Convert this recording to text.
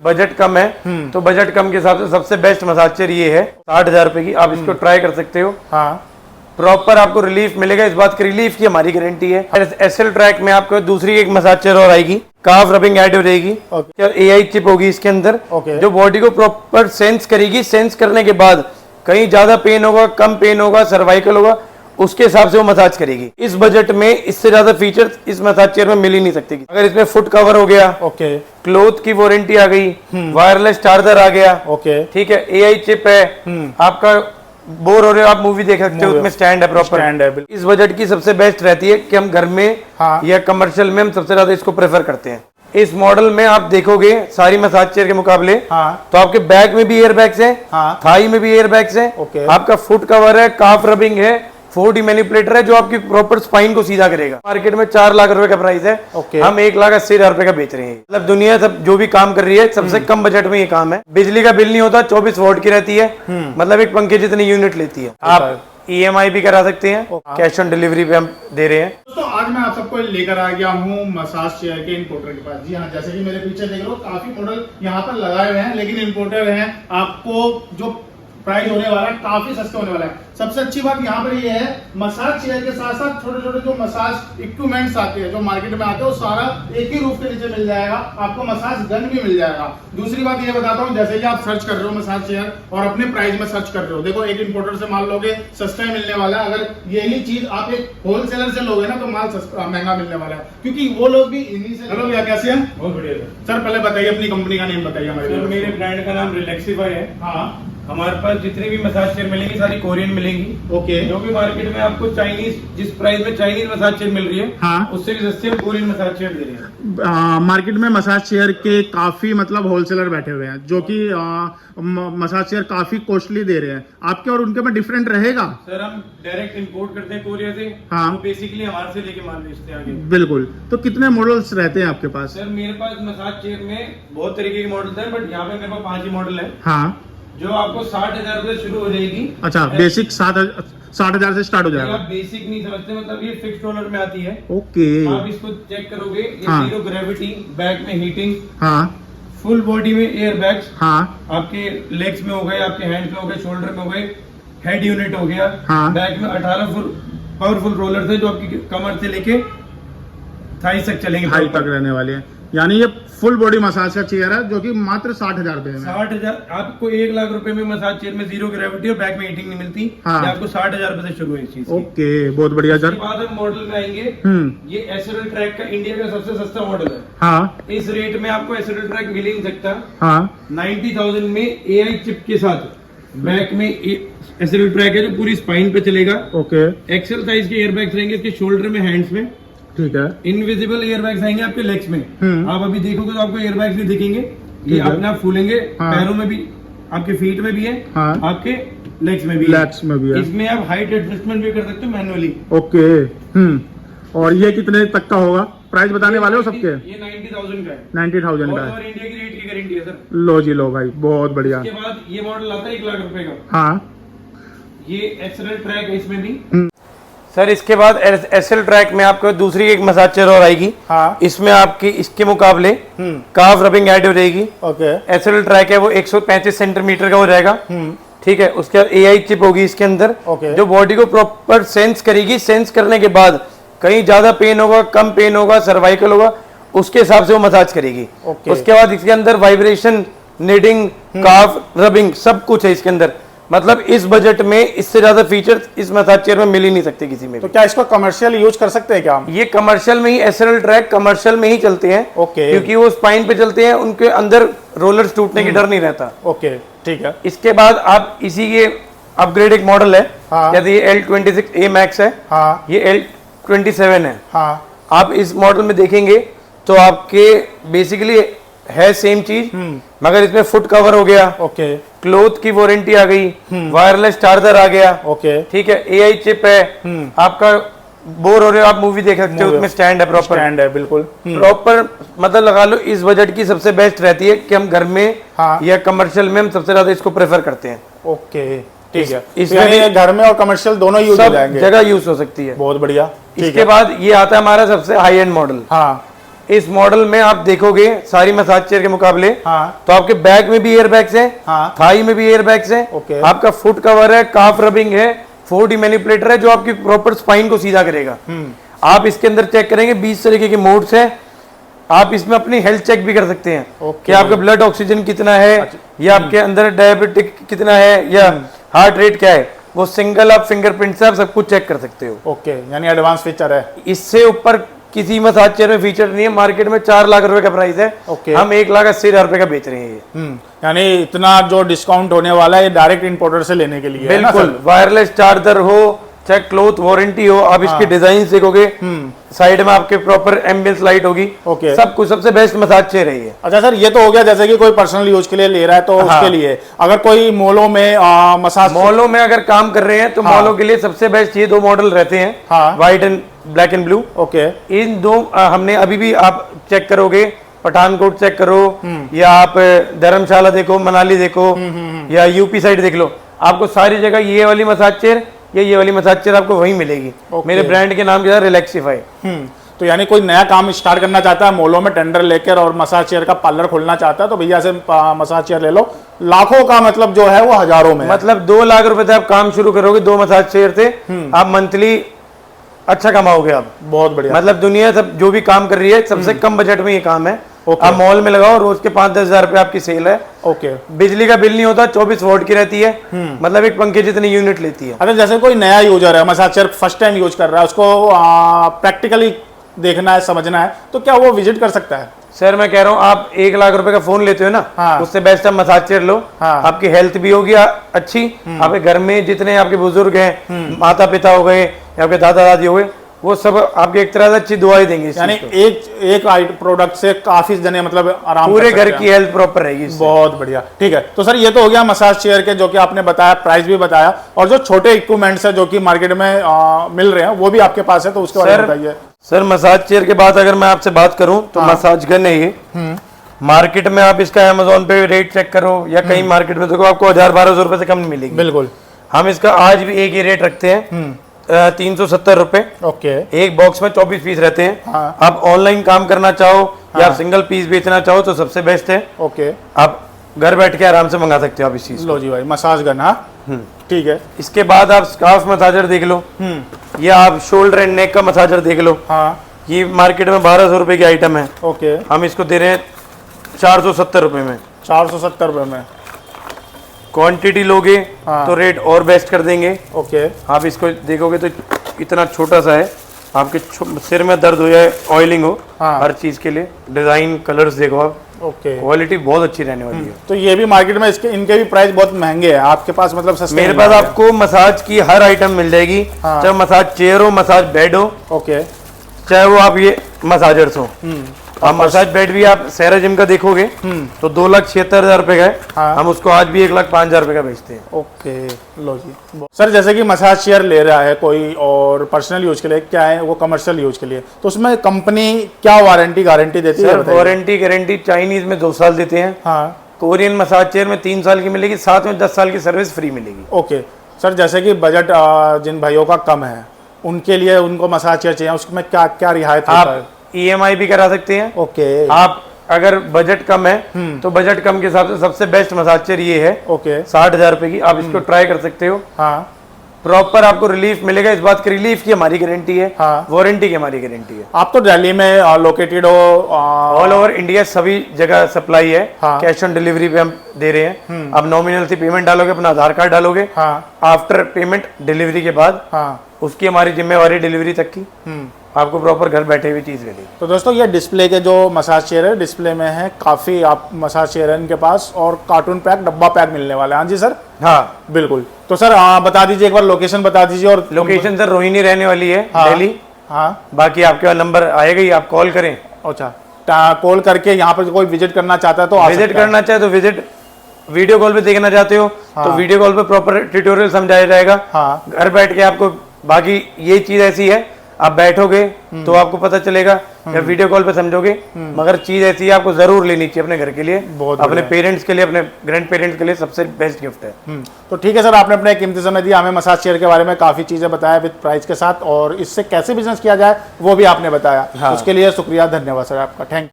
Budget कम है तो budget कम के हिसाब से सबसे बेस्ट मसाज चेयर ये है 60,000 रुपए की। आप इसको ट्राई कर सकते हो। हाँ, प्रॉपर आपको रिलीफ मिलेगा। इस बात की रिलीफ की हमारी गारंटी है। एसएल ट्रैक में आपको दूसरी एक मसाज चेयर और आएगी, काफ रबिंग ऐड हो जाएगी। एआई चिप होगी इसके अंदर जो बॉडी को प्रॉपर सेंस करेगी। सेंस करने के बाद कहीं ज्यादा पेन होगा, कम पेन होगा, सर्वाइकल होगा, उसके हिसाब से वो मसाज करेगी। इस बजट में इससे ज्यादा फीचर्स इस मसाज चेयर में मिल ही नहीं सकते। अगर इसमें फुट कवर हो गया, क्लोथ की वारंटी आ गई, वायरलेस चार्जर आ गया, ठीक है, एआई चिप है, आपका बोर हो रहे हो आप मूवी देख सकते हो, उसमें स्टैंड है, प्रॉपर स्टैंड है। इस बजट की सबसे बेस्ट रहती है कि हम घर में या कमर्शियल में हम सबसे ज्यादा इसको प्रेफर करते हैं। इस मॉडल में आप देखोगे सारी मसाज चेयर के मुकाबले तो आपके बैक में भी एयर बैग्स है, थाई में भी एयर बैग्स है, आपका फुट कवर है, काफ रबिंग है, 4D मैनिपुलेटर है जो आपकी प्रॉपर स्पाइन को सीधा करेगा। मार्केट में 4 लाख रुपए का प्राइस है, हम 1,80,000 रुपए का बेच रहे हैं। मतलब दुनिया सब जो भी काम कर रही है सबसे कम बजट में ये काम है। बिजली का बिल नहीं होता, 24 वोल्ट की रहती है, मतलब एक पंखे जितनी यूनिट लेती है। आप EMI भी करा सकते हैं, कैश ऑन डिलीवरी पे हम दे रहे हैं। दोस्तों आज मैं आप सबको लेकर आ गया हूँ मसाज चेयर के इंपोर्टर के पास। जी हाँ, जैसे कि मेरे पीछे देख रहे हो काफी मॉडल यहाँ पर लगाए हुए हैं, लेकिन इंपोर्टर हैं। आपको जो प्राइस होने वाला है काफी सस्ता होने वाला है। सबसे अच्छी बात यहाँ पर ये है, मसाज चेयर के साथ साथ छोटे छोटे जो मसाज इक्विपमेंट्स आते हैं जो मार्केट में आते हैं वो सारा एक ही रूफ के नीचे मिल जाएगा। आपको मसाज गन भी मिल जाएगा। दूसरी बात ये बताता हूँ, जैसे कि आप सर्च कर रहे हो मसाज चेयर और अपने प्राइस में सर्च कर रहे हो, देखो एक इंपोर्टर से माल लोगे सस्ता ही मिलने वाला है। अगर यही चीज आप एक होलसेलर से लोगे ना तो माल सस्ता महंगा मिलने वाला है, क्योंकि वो लोग भी इन्हीं से। हेलो भैया, कैसे हैं? बहुत बढ़िया सर, पहले बताइए अपनी कंपनी का नेम बताइए हमारे। मेरे ब्रांड का नाम रिलैक्सीफाई है। हाँ, हमारे पास जितनी भी मसाज चेयर मिलेंगी सारी कोरियन मिलेंगी। ओके। जो भी मार्केट में आपको चाइनीज, जिस प्राइस में चाइनीज मसाज चेयर मिल रही है, हाँ, उससे भी सस्ते हम कोरियन मसाज चेयर दे रहे हैं। मार्केट में मसाज चेयर के काफी मतलब होलसेलर बैठे हुए हैं जो कि मसाज चेयर काफी कॉस्टली दे रहे हैं। आपके और उनके में डिफरेंट रहेगा? सर हम डायरेक्ट इंपोर्ट करते हैं कोरिया से। हाँ, तो बेसिकली हमारे से लेके माल बेचते हैं आगे। बिल्कुल। तो कितने मॉडल्स रहते हैं आपके पास? सर मेरे पास मसाज चेयर में बहुत तरीके के मॉडल्स हैं, बट यहाँ पे मेरे पास 5 ही मॉडल है। हाँ, जो आपको 60,000 रुपए शुरू हो जाएगी। अच्छा, बेसिक 60,000 से स्टार्ट हो जाएगा। आप बेसिक नहीं समझते, मतलब ये फिक्स्ड रोलर में आती है। ओके। आप इसको चेक करोगे, ये हाँ, जीरो ग्रेविटी, बैक में हीटिंग, हाँ, फुल बॉडी में एयर बैग्स, हाँ, आपके लेग्स में हो गए, आपके हैंड्स में हो गए, शोल्डर में हो गए, हेड यूनिट हो गया, हाँ, बैक में 18 फुल पावरफुल रोलर थे जो आपकी कमर से लेके थाई तक चलेंगे, हाई तक रहने वाले हैं। यानी ये फुल बॉडी मसाज का चेयर है जो कि मात्र 60,000 रुपए में। 60,000। आपको 1 लाख रुपए में मसाज चेयर में जीरो ग्रेविटी और बैक में हीटिंग नहीं मिलती। हाँ, आपको 60,000 रुपए से शुरू है इस चीज। ओके, बहुत बढ़िया सर। उसके बाद हम मॉडल में आएंगे। ये एसएल ट्रैक का इंडिया का सबसे सस्ता मॉडल है। हाँ, इस रेट में आपको एसएल ट्रैक मिल ही नहीं सकता। हाँ, 90,000 में एआई चिप के साथ बैक में एसएल ट्रैक है जो पूरी स्पाइन पे चलेगा। ओके। एक्सेल साइज के एयरबैग्स रहेंगे इसके शोल्डर में, हैंड्स में। ठीक है। इनविजिबल एयरबैग्स आएंगे आपके लेग्स में। आप अभी देखोगे तो आपको एयरबैग्स नहीं दिखेंगे, ये अपने आप फूलेंगे। हाँ, पैरों में भी, आपके फीट में भी है। हाँ, आपके लेग्स में भी है। इसमें आप हाइट एडजस्टमेंट भी कर सकते हो मैनुअली। ओके। और ये कितने तक का होगा? प्राइस बताने वाले हो सबके? ये 90,000 का है। 90,000 का है। और इंडिया की रेट की गारंटी है सर। लो जी, लो भाई, बहुत बढ़िया। उसके बाद ये मॉडल आता है 1 लाख रुपए का। हाँ, ये एक्सेल ट्रैक है, इसमें भी। सर इसके बाद एसएल ट्रैक में आपको दूसरी एक मसाज चेयर और आएगी। हाँ, इसमें आपकी इसके मुकाबले काफ रबिंग ऐड हो जाएगी। ओके। एसएल ट्रैक है वो 135 सेंटीमीटर का हो जाएगा। ठीक है। उसके बाद एआई चिप होगी इसके अंदर जो बॉडी को प्रॉपर सेंस करेगी। सेंस करने के बाद कहीं ज्यादा पेन होगा, कम पेन होगा, सर्वाइकल होगा, उसके हिसाब से वो मसाज करेगी। उसके बाद इसके अंदर वाइब्रेशन, निडिंग, काफ रबिंग सब कुछ है इसके अंदर। मतलब इस बजट में इससे ज्यादा फीचर्स इस मसाज चेयर में मिल ही नहीं सकते किसी में। तो क्या इसको कमर्शियल यूज कर सकते हैं क्या हम? ये कमर्शियल में ही, एसएल ट्रैक कमर्शियल में ही चलते हैं। ओके। क्योंकि वो स्पाइन पे चलते हैं, उनके अंदर रोलर्स टूटने की डर नहीं रहता। ओके, ठीक है। इसके बाद आप इसी के अपग्रेड एक मॉडल है। हाँ, जैसे ये L26A Max है। हाँ, ये L27 है। हाँ, आप इस मॉडल में देखेंगे तो आपके बेसिकली है सेम चीज, मगर इसमें फुट कवर हो गया। ओके। क्लोथ की वारंटी आ गई, वायरलेस चार्जर आ गया। ओके। ठीक है। एआई चिप है, आपका बोर हो रहे हो आप मूवी देख सकते हो, उसमें स्टैंड है, प्रॉपर स्टैंड है, बिल्कुल प्रॉपर। मतलब लगा लो इस बजट की सबसे बेस्ट रहती है कि हम घर में या कमर्शियल में हम सबसे ज्यादा इसको प्रेफर करते हैं। ओके, ठीक है। इसमें घर में और कमर्शियल दोनों यूज हो जाएंगे, जगह यूज हो सकती है। बहुत बढ़िया। इसके बाद ये आता है हमारा सबसे हाई एंड मॉडल। हाँ, इस मॉडल में आप देखोगे सारी मसाज चेयर के मुकाबले, हाँ। तो आपके बैक में भी एयर बैग्स हैं, हाँ। थाई में भी एयर बैग्स हैं, ओके। आपका फुट कवर है, काफ रबिंग है, 4D मैनिपुलेटर है जो आपकी प्रॉपर स्पाइन को सीधा करेगा। आप इसके अंदर चेक करेंगे 20 तरीके के मोड्स हैं। आप इसमें अपनी हेल्थ चेक भी कर सकते हैं कि आपका ब्लड ऑक्सीजन कितना है, या आपके अंदर डायबिटिक कितना है, या हार्ट रेट क्या है, वो सिंगल आप फिंगरप्रिंट से आप सब कुछ चेक कर सकते हो। ओके, यानी एडवांस फीचर है। इससे ऊपर किसी मसाज चेयर में फीचर नहीं है। मार्केट में 4 लाख रुपए का प्राइस है, ओके। हम 1,80,000 रुपए का बेच रहे हैं ये। यानी इतना जो डिस्काउंट होने वाला है ये डायरेक्ट इंपोर्टर से लेने के लिए है ना बिल्कुल। वायरलेस चार्जर हो चाहे क्लॉथ वारंटी हो, आप इसकी डिजाइन देखोगे, साइड में आपके प्रॉपर एम्बियंस लाइट होगी, ओके। सब कुछ। सबसे बेस्ट मसाज चेयर है ये। अच्छा सर, ये तो हो गया जैसे कि कोई पर्सनल यूज के लिए ले रहा है तो हाँ। उसके लिए। अगर कोई मॉलों में मसाज, मॉलों में अगर काम कर रहे हैं तो मॉलों के लिए सबसे बेस्ट ये 2 मॉडल रहते हैं, हाँ। White and black and blue. Okay, इन 2 हमने अभी भी आप चेक करोगे, पठानकोट चेक करो, या आप धर्मशाला देखो, मनाली देखो, या यूपी साइड देख लो, आपको सारी जगह ये वाली मसाज चेयर या ये वाली मसाज चेयर आपको वहीं मिलेगी। मेरे ब्रांड के नाम क्या है, रिलैक्सीफाई। तो यानी कोई नया काम स्टार्ट करना चाहता है, मॉलों में टेंडर लेकर और मसाज चेयर का पार्लर खोलना चाहता है, तो भैया से मसाज चेयर ले लो। लाखों का मतलब जो है वो हजारों में है। मतलब 2 लाख रुपए से आप काम शुरू करोगे 2 मसाज चेयर से, आप मंथली अच्छा कमाओगे आप। बहुत बढ़िया। मतलब दुनिया सब जो भी काम कर रही है सबसे कम बजट में ये काम है। आप मॉल में लगाओ, रोज के 5-10 हजार रुपए आपकी सेल है। ओके, बिजली का बिल नहीं होता, 24 वोल्ट की रहती है, मतलब एक पंखे जितनी यूनिट लेती है। अगर जैसे कोई नया यूजर है, massage chair first time use कर रहा है, उसको प्रैक्टिकली देखना है, समझना है, तो क्या वो विजिट कर सकता है? सर मैं कह रहा हूँ, आप 1 लाख रुपए का फोन लेते हो ना, हाँ। उससे बेस्ट आप मसाज चेयर लो। हाँ। आपकी हेल्थ भी होगी अच्छी, आपके घर में जितने आपके बुजुर्ग हैं, माता पिता हो गए या आपके दादा दादी हो गए, वो सब आपके एक तरह से अच्छी दुआएं देंगे। यानी एक प्रोडक्ट से काफी जने मतलब आराम पूरे कर घर सकते हैं। की हेल्थ प्रॉपर रहेगी इससे। बहुत बढ़िया, ठीक है। तो सर ये तो हो गया मसाज चेयर के, जो कि आपने बताया, प्राइस भी बताया, और जो छोटे इक्विपमेंट्स है जो कि मार्केट में मिल रहे हैं वो भी आपके पास है, तो उसके बारे में बताइए। सर मसाज चेयर के बाद अगर मैं आपसे बात करूं तो मसाज गन है ये। मार्केट में आप इसका अमेजोन पे रेट चेक करो या कहीं मार्केट में देखो, आपको 1000-1200 रुपए से कम नहीं मिलेगी। बिल्कुल। हम इसका आज भी एक ही रेट रखते हैं, 370 रुपए। ओके, एक बॉक्स में 24 पीस रहते हैं। हाँ। आप ऑनलाइन काम करना चाहो या आप सिंगल पीस बेचना चाहो तो सबसे बेस्ट है। ओके, आप घर बैठ के आराम से मंगा सकते हो आप इस चीज। लो जी भाई, मसाज गन। हाँ, ठीक है। इसके बाद आप स्कार्फ मसाजर देख लो, या आप शोल्डर एंड नेक का मसाजर देख लो। हाँ, ये मार्केट में 1200 रुपए की आइटम है, ओके। हम इसको दे रहे हैं 470 रुपए में। 470 रुपए में। क्वांटिटी लोगे तो रेट और बेस्ट कर देंगे। ओके, आप इसको देखोगे तो इतना छोटा सा है, आपके सिर में दर्द हो जाए, ऑयलिंग हो, हर चीज के लिए। डिजाइन कलर्स देखो आप, ओके। क्वालिटी बहुत अच्छी रहने वाली है। तो ये भी मार्केट में इनके भी प्राइस बहुत महंगे हैं, आपके पास मतलब सस्ते मेरे मिल पास जाएंगे। आपको मसाज की हर आइटम मिल जाएगी, चाहे मसाज चेयर हो, मसाज बेड हो, ओके। चाहे वो आप ये मसाजर्स हो। आप मसाज बेड भी आप सहरा जिम का देखोगे तो 2,76,000 रुपए का है। हाँ। हम उसको आज भी 1,05,000 रुपए का बेचते हैं। ओके, लो जी। सर जैसे कि मसाज चेयर ले रहा है कोई और पर्सनल यूज के लिए, क्या है वो कमर्शियल यूज के लिए, तो उसमें कंपनी क्या वारंटी गारंटी देती है? सर वारंटी गारंटी चाइनीज में 2 साल देते हैं, हाँ। कोरियन मसाज चेयर में 3 साल की मिलेगी, साथ में 10 साल की सर्विस फ्री मिलेगी। ओके सर, जैसे कि बजट जिन भाइयों का कम है उनके लिए, उनको मसाज चेयर चाहिए, उसमें क्या क्या रियायत होता है? आप EMI भी करा सकते हैं। ओके, आप अगर बजट कम है तो बजट कम के हिसाब से सबसे बेस्ट मसाज चेयर ये है। ओके, 60,000 रुपए की आप इसको ट्राई कर सकते हो। हाँ। प्रॉपर आपको रिलीफ मिलेगा, इस बात की रिलीफ की हमारी गारंटी है, हाँ। वारंटी की हमारी गारंटी है। आप तो दिल्ली में लोकेटेड हो, ऑल ओवर इंडिया सभी जगह सप्लाई है। हाँ। कैश ऑन डिलीवरी पे हम दे रहे हैं। आप नॉमिनल से पेमेंट डालोगे, अपना आधार कार्ड डालोगे, हाँ। आफ्टर पेमेंट डिलीवरी के बाद हाँ। उसकी हमारी जिम्मेवारी डिलीवरी तक की, आपको प्रॉपर घर बैठे हुई चीज मिलेगी। तो दोस्तों ये डिस्प्ले के जो मसाज चेयर है, डिस्प्ले में है काफ़ी आप मसाज चेयर है इनके पास, और कार्टून पैक, डब्बा पैक मिलने वाला है। हाँ जी सर, हाँ बिल्कुल। तो सर बता दीजिए एक बार लोकेशन बता दीजिए। और लोकेशन सर रोहिणी रहने वाली है, हाँ। दिल्ली। हाँ, बाकी आपके पास नंबर आएगा ही, आप कॉल करें। अच्छा, कॉल करके यहाँ पर कोई विजिट करना चाहता है तो आ विजिट सकता है। करना चाहे तो विजिट, वीडियो कॉल पे देखना चाहते हो तो वीडियो कॉल पे प्रॉपर ट्यूटोरियल समझाया जाएगा। हाँ। घर बैठ के आपको, बाकी ये चीज ऐसी है, आप बैठोगे तो आपको पता चलेगा, या वीडियो कॉल पे समझोगे, मगर चीज ऐसी है आपको जरूर लेनी चाहिए अपने घर के लिए, बहुत अपने पेरेंट्स के लिए, अपने ग्रैंड पेरेंट्स के लिए सबसे बेस्ट गिफ्ट है। तो ठीक है सर, आपने अपना एक कीमती समय दिया, हमें मसाज चेयर के बारे में काफी चीजें बताया विद प्राइस के साथ, और इससे कैसे बिजनेस किया जाए वो भी आपने बताया। हाँ। उसके लिए शुक्रिया, धन्यवाद सर आपका, थैंक